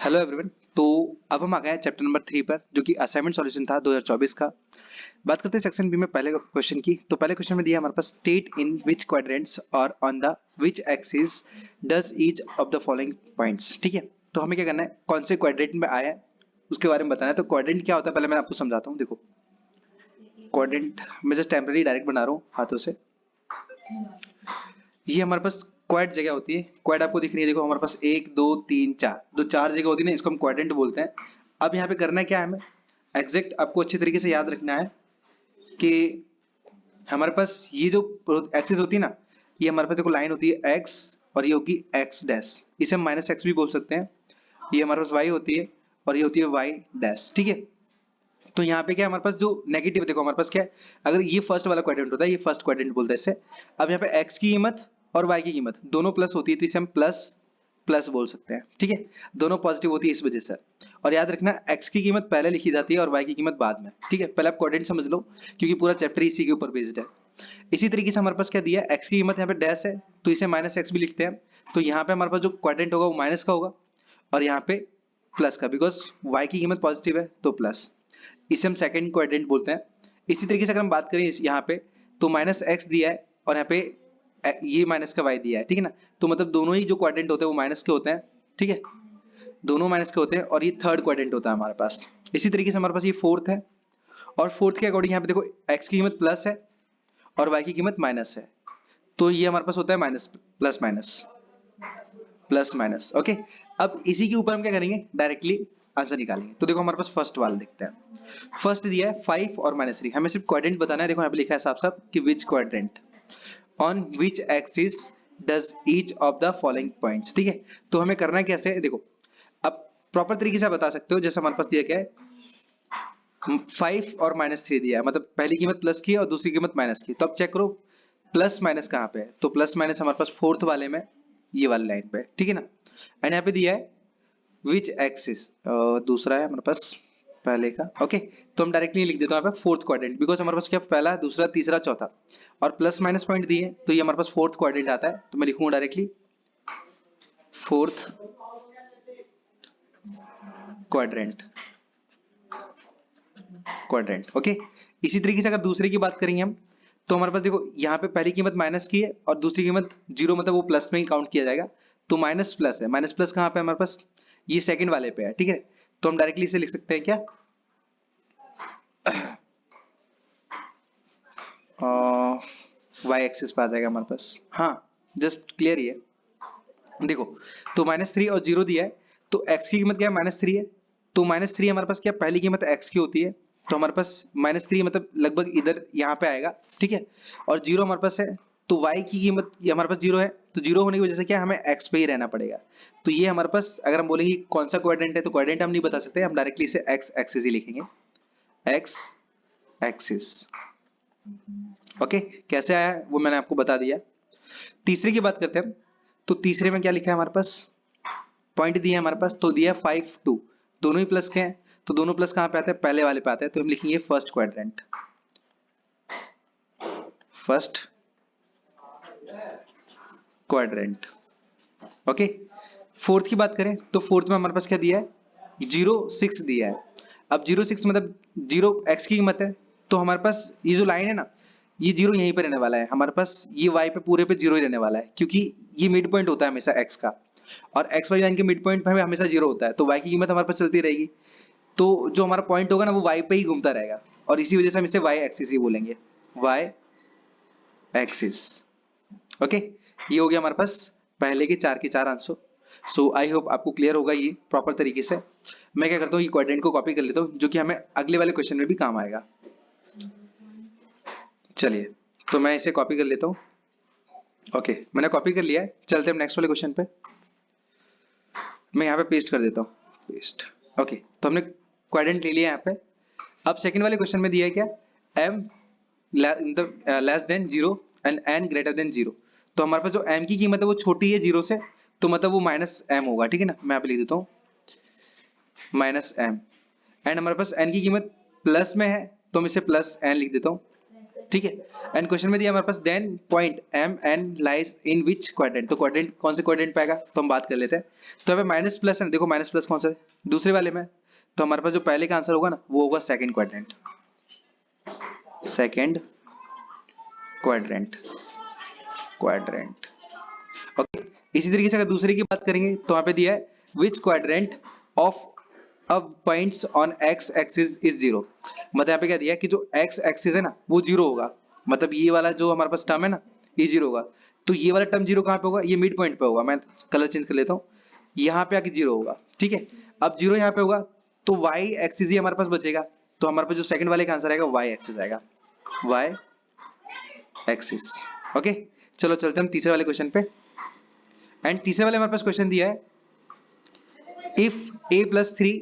Hello everyone. तो अब हम आ गए हैं चैप्टर नंबर 3 पर, जो कि असाइनमेंट सॉल्यूशन था 2024 का। बात करते हैं सेक्शन बी में पहले क्वेश्चन की। तो पहले क्वेश्चन में दिया हमारे पास स्टेट इन विच क्वाड्रेंट्स और on the which axis does each of the following points. ठीक है, तो हमें क्या करना है, कौन से क्वाड्रेंट में आया है उसके बारे में बताना है। तो क्वाड्रेंट क्या होता है पहले मैं आपको समझाता हूँ। देखो, क्वाड्रेंट मैं जस्ट टेम्पररी डायरेक्ट बना रहा हूँ हाथों से। ये हमारे पास क्वाड जगह होती है। क्वाड आपको दिख रही है, देखो हमारे पास 1 2 3 4, दो चार जगह होती है ना, इसको हम क्वाड्रेंट बोलते हैं। अब यहाँ पे करना क्या है, हमें एग्जैक्ट आपको अच्छे तरीके से याद रखना है कि हमारे पास ये जो एक्सिस होती है ना, ये हमारे पास देखो लाइन होती है एक्स, और ये होगी एक्स डैश, इसे हम माइनस एक्स भी बोल सकते हैं। ये हमारे पास वाई होती है और ये होती है वाई डैश। ठीक है, तो यहाँ पे क्या है, हमारे पास जो नेगेटिव देखो हमारे पास क्या है, अगर ये फर्स्ट वाला क्वाड्रेंट होता है, ये फर्स्ट क्वाड्रेंट बोलते हैं इसे। अब यहाँ पे एक्स की कीमत और वाई की कीमत दोनों प्लस होती है, तो इसे हम प्लस प्लस बोल सकते हैं। ठीक है, दोनों पॉजिटिव होती है इस वजह से। और याद रखना, एक्स की कीमत पहले लिखी जाती है और वाई की कीमत बाद में। ठीक है, पहले आप क्वाड्रेंट समझ लो, क्योंकि पूरा चैप्टर इसी के ऊपर बेस्ड है। इसी तरीके से हमारे पास क्या दिया है, एक्स की कीमत यहाँ पे डैश है, तो इसे माइनस एक्स भी लिखते हैं। तो यहाँ पे हमारे पास जो क्वाड्रेंट होगा वो माइनस का होगा, और यहाँ पे प्लस का, बिकॉज वाई की कीमत पॉजिटिव है तो प्लस, इसे हम सेकंड क्वाड्रेंट बोलते हैं। इसी तरीके से अगर हम बात करें यहाँ पे, तो माइनस एक्स दिया है और यहाँ पे ये माइनस का वाई दिया है। ठीक है ना, तो मतलब दोनों ही जो क्वाड्रेंट होते हैं वो माइनस के होते हैं। ठीक है, दोनों माइनस के होते हैं, और ये थर्ड क्वाड्रेंट होता है हमारे पास। इसी तरीके से हमारे पास ये फोर्थ है, और फोर्थ के अकॉर्डिंग यहाँ पे देखो एक्स की कीमत प्लस है और वाई की कीमत माइनस है, तो ये हमारे पास होता है minus plus minus plus minus. Okay, अब इसी के ऊपर हम क्या करेंगे, डायरेक्टली आंसर निकालेंगे। तो देखो हमारे पास फर्स्ट वाला देखते हैं। फर्स्ट दिया है 5 और -3, हमें सिर्फ क्वाड्रेंट बताना है। देखो यहाँ पे लिखा है साफ साफ कि विच quadrant on which axis does each of the following points. ठीक है, तो हमें करना कैसे है, देखो अब प्रॉपर तरीके से बता सकते हो। जैसे हमारे पास दिया क्या है, 5 और -3 दिया है, मतलब पहली कीमत प्लस की है और दूसरी कीमत माइनस की। तो अब चेक करो प्लस माइनस कहाँ पे है, तो प्लस माइनस हमारे पास फोर्थ वाले में, ये वाली लाइन पे। ठीक है ना, एंड यहाँ पे दिया है विच एक्सिस, दूसरा है हमारे पास पहले का। ओके, तो हम डायरेक्टली लिख देते हैं यहाँ पे फोर्थ क्वाड्रेंट, बिकॉज हमारे पास क्या पहला दूसरा तीसरा चौथा, और प्लस माइनस पॉइंट दिए, तो ये हमारे पास फोर्थ क्वाड्रेंट आता है। तो मैं लिखूंगा directly fourth quadrant quadrant. Okay, इसी तरीके से अगर दूसरे की बात करेंगे हम, तो हमारे पास देखो यहाँ पे पहली कीमत माइनस की है और दूसरी कीमत जीरो, मतलब वो प्लस में ही काउंट किया जाएगा। तो माइनस प्लस है, माइनस प्लस कहाँ पे है हमारे पास, ये सेकंड वाले पे है। ठीक है, तो हम डायरेक्टली इसे लिख सकते हैं क्या, वाई एक्सिस पे आ जाएगा हमारे पास। हाँ, जस्ट क्लियर ही है। देखो, तो -3 और 0 दिया है, तो x की कीमत क्या है, -3 है। तो -3 हमारे पास क्या, पहली कीमत x की होती है, तो हमारे पास -3 मतलब लगभग इधर यहाँ पे आएगा। ठीक है, और 0 हमारे पास है, तो y की कीमत ये हमारे पास 0 है, तो 0 होने की वजह से क्या हमें x पे ही रहना पड़ेगा। तो ये हमारे पास अगर हम बोलेंगे कौन सा क्वाड्रेंट है, तो क्वाड्रेंट हम नहीं बता सकते, हम डायरेक्टली इसे x एक्सिस ही लिखेंगे, x एक्सिस। ओके, कैसे आया है वो मैंने आपको बता दिया। तीसरे की बात करते हैं हम, तो तीसरे में क्या लिखा है हमारे पास, पॉइंट दिया है हमारे पास, तो दिया 5 2, दोनों ही प्लस के हैं, तो दोनों प्लस कहाँ पे आते हैं, पहले वाले पे आते हैं। तो हम लिखेंगे first quadrant, first quadrant. Okay, fourth की बात करें, तो फोर्थ में हमारे पास क्या दिया है, 0 6 दिया है। अब 0 6 मतलब 0 x की कीमत है, तो हमारे पास ये जो लाइन है ना, ये 0 यहीं पे रहने वाला है हमारे पास, ये y पे पूरे पे 0 ही रहने वाला है, क्योंकि ये मिड पॉइंट होता है हमेशा x का, और x y लाइन के मिड पॉइंट पे हमेशा 0 होता है, तो y की कीमत हमारे पास चलती रहेगी। तो जो हमारा पॉइंट होगा ना, वो y पे ही घूमता रहेगा, और इसी वजह से हम इसे y एक्सिस ही बोलेंगे, y एक्सिस। ओके, ये हो गया हमारे पास पहले के चार आंसर। सो आई होप आपको क्लियर होगा ये प्रॉपर तरीके से। मैं क्या करता हूँ, ये क्वाड्रेंट को कॉपी कर लेता हूँ, जो कि हमें अगले वाले क्वेश्चन में भी काम आएगा। चलिए, तो मैं इसे कॉपी कर लेता हूँ। ओके, मैंने कॉपी कर लिया है, चलते हम नेक्स्ट वाले क्वेश्चन पे। मैं यहाँ पे पेस्ट कर देता हूँ, पेस्ट। ओके, तो हमने क्वाड्रेंट ले लिया यहाँ पे। अब सेकंड वाले क्वेश्चन में दिया है क्या, m less than 0 and n greater than 0। तो हमारे पास जो m की कीमत है वो छोटी है 0 से, तो मतलब वो -m होगा। ठीक है ना, मैं यहाँ पे लिख देता हूँ -m, एंड हमारे पास n की कीमत प्लस में है, तो हम इसे +n लिख देता हूँ। ठीक है। एंड क्वेश्चन में दिया हमारे पास then point M N lies in which quadrant, तो क्वाड्रेंट कौन से क्वाड्रेंट पे आएगा तो हम बात कर लेते हैं। तो हमें माइनस प्लस है, देखो माइनस प्लस कौन सा है दूसरे वाले में, तो हमारे पास जो पहले का आंसर होगा ना वो होगा second quadrant, second quadrant, quadrant. Okay, इसी तरीके से अगर दूसरे की बात करेंगे तो वहां पे दिया है विच क्वाड्रेंट ऑफ अब points on x axis is zero, मतलब यहाँ पे क्या दिया है कि जो एक्स एक्सिस है ना वो जीरो होगा, मतलब ये वाला जो हमारे पास टर्म है ना ये जीरो होगा, तो ये वाला टर्म जीरो कहाँ पे होगा, ये मिड पॉइंट पे होगा, मैं कलर चेंज कर लेता हूँ, यहाँ पे आके जीरो होगा, ठीक है। अब जीरो यहाँ पे होगा तो वाई एक्सिस ही हमारे पास बचेगा, तो हमारे पास जो सेकंड वाले का आंसर आएगा वाई एक्सिस आएगा, वाई एक्सिस। ओके, चलो चलते हैं हम तीसरे वाले क्वेश्चन पे। एंड तीसरे वाले हमारे पास क्वेश्चन दिया है if a plus 3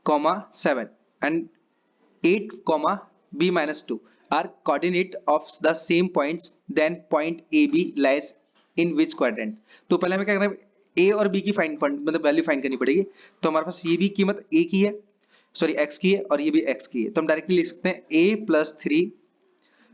comma 7 and 8 comma b minus 2 are coordinate of the same points then point ab lies in which quadrant, तो पहले हमें क्या करना है a और b की फाइंड मतलब वैल्यू फाइंड करनी पड़ेगी, तो हमारे पास ये भी कीमत a की है, सॉरी x की है, और ये भी x की है, तो हम डायरेक्टली लिख सकते हैं a plus 3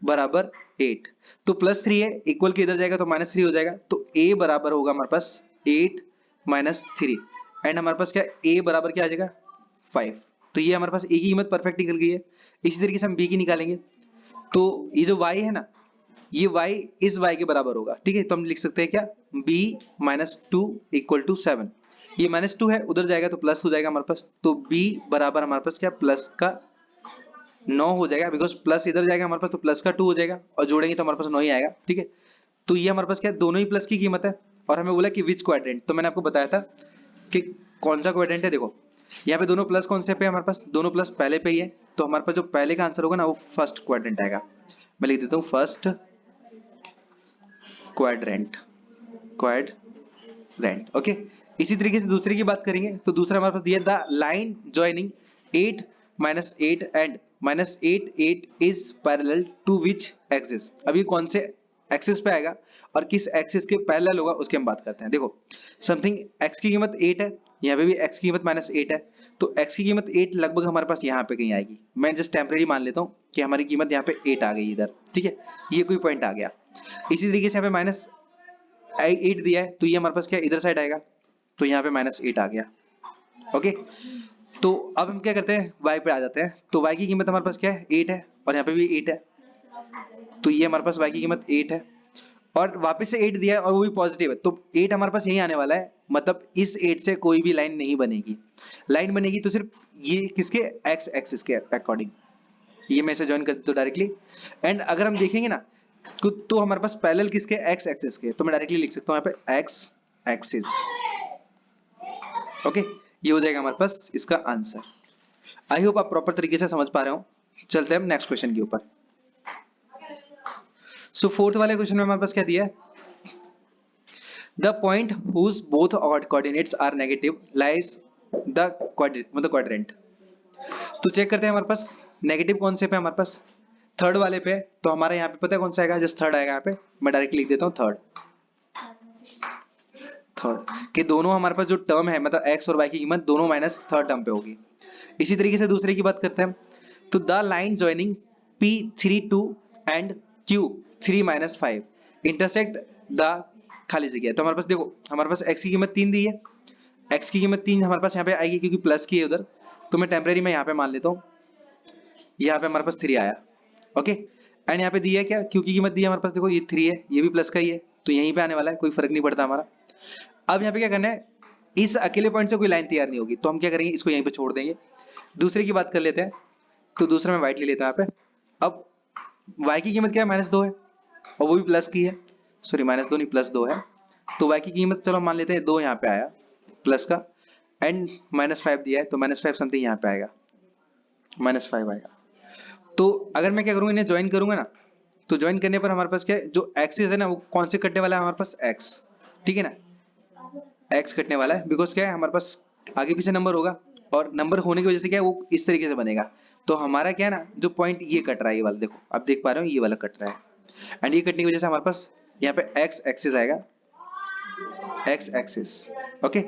बराबर 8, तो प्लस 3 है इक्वल के इधर जाएगा तो माइनस 3 हो जाएगा, तो a बराबर होगा हमारे पास 8 माइनस 3, एंड हमारे पास क्या a बराबर क्या आ जाएगा 5, तो ये हमारे पास a की कीमत परफेक्ट निकल गई है। इसी तरीके से हम b की निकालेंगे, तो ये जो y है ना ये y इस y के बराबर होगा, ठीक है, तो हम लिख सकते हैं क्या b माइनस 2 इक्वल टू 7, ये माइनस 2 है उधर जाएगा तो प्लस हो जाएगा हमारे पास, तो b बराबर हमारे पास क्या प्लस का 9 हो जाएगा, बिकॉज प्लस इधर जाएगा हमारे पास तो प्लस का 2 हो जाएगा, और जोड़ेंगे तो हमारे पास 9 ही आएगा, ठीक है। तो ये हमारे पास क्या दोनों ही प्लस की कीमत है, और हमें बोला कि विच क्वाड्रेंट, तो मैंने आपको बताया था कि कौन सा क्वाड्रेंट है, देखो यहाँ पे दोनों प्लस कौन से पे हमारे पास, दोनों प्लस पहले पे ही है, तो हमारे पास जो पहले का आंसर होगा ना वो फर्स्ट क्वाड्रेंट आएगा, मैं लिख देता हूँ फर्स्ट क्वाड्रेंट, क्वाड्रेंट। ओके, इसी तरीके से दूसरे की बात करेंगे तो दूसरा हमारे पास दिया the line joining 8 minus 8 and minus 8 8 is parallel to which axis, अभी कौन से एक्सिस पे आएगा और किस एक्सिस के पैरेलल होगा उसकी हम बात करते हैं। देखो समथिंग x की कीमत 8 है, यहाँ पे भी x की कीमत माइनस 8 है, तो x की कीमत 8 लगभग हमारे पास यहाँ पे कहीं आएगी, मैं जस्ट टेम्परेरी मान लेता हूँ कि हमारी कीमत यहाँ पे 8 आ गई इधर, ठीक है, ये कोई पॉइंट आ गया। इसी तरीके से यहाँ पे माइनस 8 दिया है तो ये हमारे पास क्या इधर साइड आएगा, तो यहाँ पे माइनस 8 आ गया। ओके, तो अब हम क्या करते हैं y पे आ जाते हैं, तो y की कीमत हमारे पास क्या है 8 है, और यहाँ पे भी 8 है, तो ये हमारे पास y की कीमत 8 है, और वापस से 8 दिया है और वो भी पॉजिटिव है, तो 8 हमारे पास यही आने वाला है, मतलब इस 8 से कोई भी लाइन नहीं बनेगी, लाइन बनेगी तो सिर्फ ये किसके x एक्सिस के अकॉर्डिंग, ये मैं इसे ज्वाइन कर देता हूं डायरेक्टली। एंड अगर हम देखेंगे ना तो हमारे पास पैरेलल किसके x एक्सिस के, तो मैं डायरेक्टली लिख सकता हूं यहाँ पे x एक्सिस। ओके, ये हो जाएगा हमारे पास इसका आंसर। आई होप आप प्रॉपर तरीके से समझ पा रहे हो। चलते हैं हम नेक्स्ट क्वेश्चन के ऊपर। सो फोर्थ वाले क्वेश्चन में हमारे पास क्या दिया है, the point whose both coordinates are negative lies the quadrant, तो चेक करते हैं हमारे पास नेगेटिव कौन से पे हमारे पास थर्ड वाले पे, तो हमारे यहाँ पे पता है कौन सा आएगा, जस्ट थर्ड आएगा, यहाँ पे मैं डायरेक्टली लिख देता हूँ थर्ड, थर्ड कि दोनों हमारे पास जो टर्म है मतलब x और y की कीमत दोनों माइनस थर्ड टर्म पे होगी। इसी तरीके से दूसरे की बात करते हैं, तो the line joining P32 and Q3 minus 5 intersect the खाली जगह, तो हमारे पास देखो हमारे पास x की कीमत 3 दी है, x की कीमत 3 हमारे पास यहाँ पे आएगी क्योंकि प्लस की है उधर, तो मैं टेम्परेरी में यहाँ पे मान लेता हूँ, यहाँ पे हमारे पास 3 आया। ओके, एंड यहाँ पे दिया है क्या q की कीमत दी है हमारे पास, देखो ये 3 है ये भी प्लस का ही है, तो यहीं पे आने वाला है, कोई फर्क नहीं पड़ता हमारा। अब यहाँ पे क्या करना है, इस अकेले पॉइंट से कोई लाइन तैयार नहीं होगी, तो हम क्या करेंगे इसको यहीं पे छोड़ देंगे। दूसरे की बात कर लेते हैं, तो दूसरा मैं व्हाइट ले लेता हूँ यहाँ पे। अब y की कीमत क्या है -2 है, और वो भी प्लस की है, सॉरी -2 नहीं +2 है, तो y की कीमत चलो मान लेते हैं 2 यहाँ पे आया प्लस का, एंड -5 दिया है तो -5 समथिंग यहाँ पे आएगा, -5 आएगा। तो अगर मैं क्या करूँगा इन्हें ज्वाइन करूंगा ना, तो ज्वाइन करने पर हमारे पास क्या है जो एक्सिस है ना वो कौन से कटने वाला है हमारे पास x, ठीक है ना, x कटने वाला है, बिकॉज क्या है हमारे पास आगे पीछे नंबर होगा, और नंबर होने की वजह से क्या है वो इस तरीके से बनेगा, तो हमारा क्या है ना जो पॉइंट ये कट रहा है ये वाला, देखो आप देख पा रहे हो ये वाला कट रहा है, एंड ये कटने की वजह से हमारे पास यहाँ पे x एक्सिस आएगा, x एक्सिस। ओके,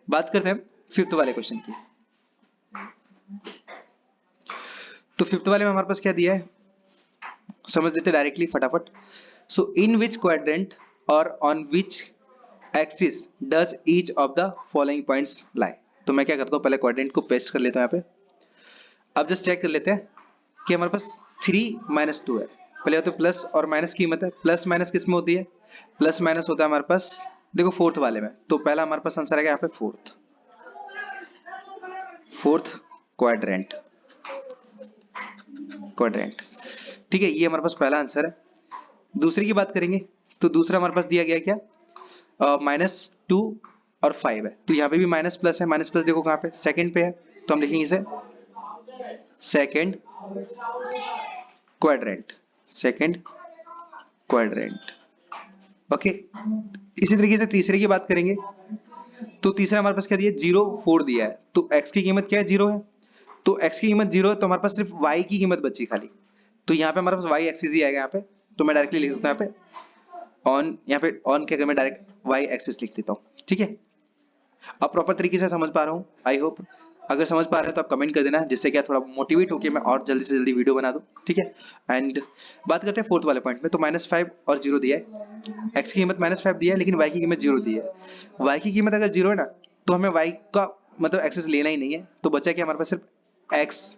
बात करते हैं फिफ्थ वाले क्वेश्चन की। तो फिफ्थ वाले में हमारे पास क्या दिया है, समझ लेते डायरेक्टली फटाफट। सो इन विच क्वाड्रेंट और on which axis does each of the following points लाई। तो मैं क्या करता हूँ, पहले क्वाड्रेंट को पेस्ट कर लेता हूँ यहाँ पे। अब जस्ट चेक कर लेते हैं कि हमारे पास 3 माइनस 2 है। पहले तो प्लस और माइनस की कीमत है, प्लस माइनस किस में होती है, प्लस माइनस होता है हमारे पास देखो फोर्थ वाले में। तो पहला हमारे पास आंसर आएगा यहाँ पे फोर्थ क्वाड्रेंट, ठीक है, ये हमारे पास पहला आंसर है। दूसरे की बात करेंगे तो दूसरा हमारे पास दिया गया क्या, -2 और 5 है। तो यहाँ पे भी माइनस प्लस है, माइनस प्लस देखो कहाँ पे, सेकंड पे है, तो हम लिखेंगे इसे second quadrant, second quadrant. Okay, इसी तरीके से तीसरे की बात करेंगे तो तीसरा हमारे पास क्या दिया, 0 4 दिया है। तो x की कीमत क्या है, 0 है। तो x की कीमत 0 है तो हमारे पास सिर्फ y की कीमत बची खाली। तो यहाँ पे हमारे पास y एक्सिस ही आएगा यहाँ पे। तो मैं डायरेक्टली लिख सकता हूँ यहाँ पे ऑन, यहाँ पे ऑन के अगर मैं डायरेक्ट y एक्सिस लिख देता हूँ, ठीक है। अब प्रॉपर तरीके से समझ पा रहा हूँ, आई होप। अगर समझ पा रहे हैं तो आप कमेंट कर देना, जिससे क्या थोड़ा मोटिवेट होकर मैं और जल्दी से जल्दी वीडियो बना दूं, ठीक है। एंड बात करते हैं फोर्थ वाले पॉइंट में। तो -5 और 0 दिया है, x की कीमत -5 दिया है लेकिन y की कीमत 0 दी है। y की कीमत अगर 0 है ना तो हमें y का मतलब एक्सेस लेना ही नहीं है। तो बचा क्या हमारे पास, सिर्फ x।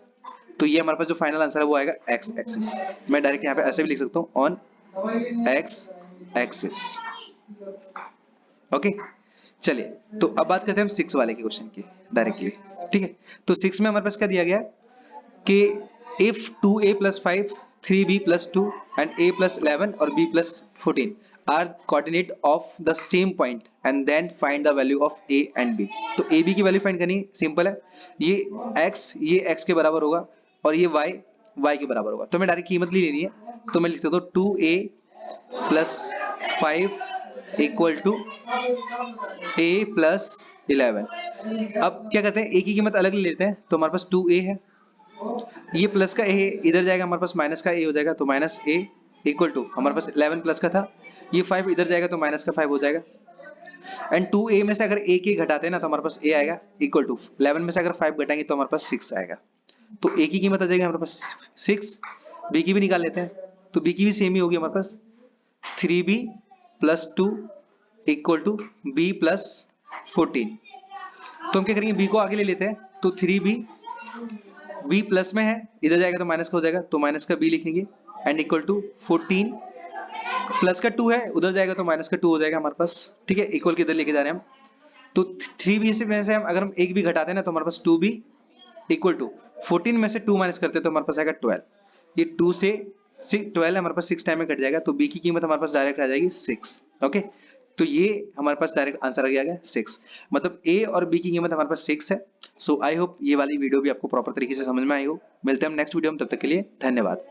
तो ये हमारे पास जो फाइनल आंसर है वो आएगा x एक्सिस। मैं डायरेक्ट यहाँ पे ऐसे भी लिख सकता हूँ ऑन x एक्सिस। ओके, चलिए तो अब बात करते हैं हम 6 वाले के क्वेश्चन की डायरेक्टली, ठीक है। तो 6 में हमारे पास क्या दिया गया कि if 2a + 5 3b + 2 and a + 11 और b + 14 are coordinate of the same point and then find the value of a and b। तो a b की वैल्यू फाइंड करनी, सिंपल है। ये ये x के बराबर होगा और ये y के बराबर होगा। तो मैं डायरेक्ट कीमत ले लेनी है, तो मैं लिख देता हूँ 2a + 5 = a + 11। अब क्या करते हैं, a की कीमत अलग ले लेते हैं। तो हमारे पास 2a है, ये प्लस का a इधर जाएगा, हमारे पास माइनस का a हो जाएगा। तो -a = हमारे पास 11 प्लस का था, ये 5 इधर जाएगा तो माइनस का 5 हो जाएगा। एंड 2a में से अगर a के घटाते हैं ना तो हमारे पास a आएगा = 11 में से अगर 5 घटाएंगे तो हमारे पास 6 आएगा। तो a की कीमत आ जाएगी हमारे पास 6। b की भी निकाल लेते हैं, तो b की भी सेम ही होगी हमारे पास 3b + 2 = b + 14। तो हम क्या करेंगे, b को आगे ले लेते हैं। तो 3b, b प्लस में है, इधर जाएगा तो माइनस का हो जाएगा, तो माइनस का b लिखेंगे एंड = 14। प्लस का 2 है, उधर जाएगा तो माइनस का 2 हो जाएगा हमारे पास, ठीक है। इक्वल के इधर लेके जा रहे हैं हम। तो 3b से में से हम अगर हम एक भी घटाते हैं ना तो हमारे पास 2b = 14 में से 2 माइनस करते हैं तो हमारे पास आएगा 12। ये 2 से 12 हमारे पास 6 टाइम में कट जाएगा, तो b की कीमत हमारे पास डायरेक्ट आ जाएगी 6। ओके, तो ये हमारे पास डायरेक्ट आंसर आ गया 6, मतलब a और b की कीमत हमारे पास 6 है। सो आई होप ये वाली वीडियो भी आपको प्रॉपर तरीके से समझ में आई हो। मिलते हैं हम नेक्स्ट वीडियो में, तब तक के लिए धन्यवाद।